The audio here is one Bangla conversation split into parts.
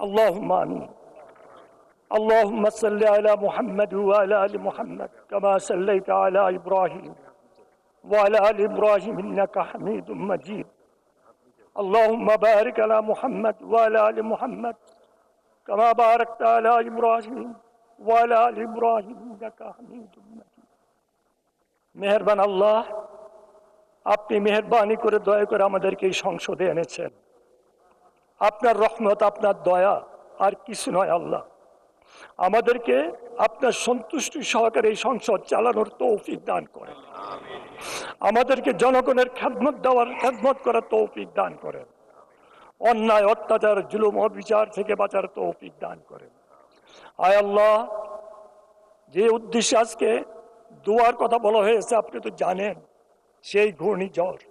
اللهم آمين. اللهم صل على محمد وعلى آل محمد كما صليت على إبراهيم وعلى آل إبراهيم إنك حميد مجيد. اللهم بارك على محمد وعلى آل محمد كما باركت على إبراهيم وعلى آل إبراهيم إنك حميد مجيد. মেহেরবান আল্লাহ, আপনি মেহেরবানি করে দয়া করে আমাদেরকে এই সংসদে এনেছেন। আপনার রহমত, আপনার দয়া আর কিছু নয় আল্লাহ। আমাদেরকে আপনার সন্তুষ্টি সহকারে এই সংসদ চালানোর তৌফিক দান করেন। আমাদেরকে জনগণের খেদমত করার তৌফিক দান করেন। অন্যায়, অত্যাচার, জুলুম, অবিচার থেকে বাঁচার তৌফিক দান করেন। আয় আল্লাহ, যে উদ্দেশ্যে আজকে দোয়ার কথা বলা হয়েছে আপনি তো জানেন, সেই ঘূর্ণিঝড়,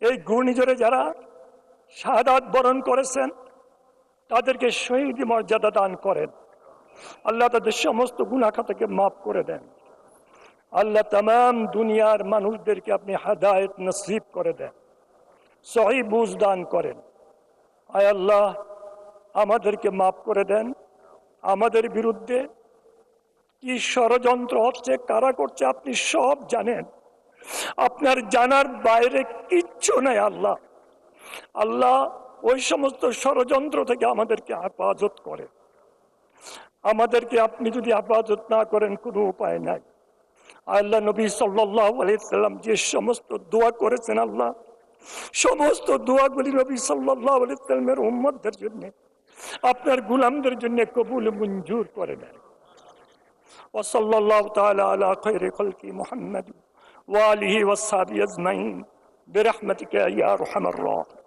এই ঘূর্ণিঝড়ে যারা শাহাদাত বরণ করেছেন তাদেরকে শহীদ মর্যাদা দান করেন। আল্লাহ তাদের সমস্ত গুনাহ খাতাকে মাফ করে দেন। আল্লাহ তামাম দুনিয়ার মানুষদেরকে আপনি হেদায়েত নসিব করে দেন, সহি বুঝ দান করেন। আয় আল্লাহ, আমাদেরকে মাফ করে দেন। আমাদের বিরুদ্ধে কি ষড়যন্ত্র হচ্ছে, কারা করছে আপনি সব জানেন। আপনার জানার বাইরে কিচ্ছু নেই আল্লাহ। আল্লাহ, ওই সমস্ত ষড়যন্ত্র থেকে আমাদেরকে হেফাজত করে। আমাদেরকে আপনি যদি হেফাজত না করেন কোনো উপায় নাই। আল্লাহ নবী সাল্লাল্লাহু আলাইহি সাল্লাম যে সমস্ত দোয়া করেছেন আল্লাহ, সমস্ত দোয়াগুলি নবী সাল্লাল্লাহু আলাইহি সাল্লামের উম্মতদের জন্য, আপনার গোলামদের জন্য কবুল মঞ্জুর করে নেন। ওয়া সাল্লাল্লাহু তাআলা আলা খায়রি খালকি মুহাম্মদ ওয়া আলিহি ওয়া সাহবিহি আজমাইন বিরহমাতিকা ইয়া আরহামার রাহিমিন।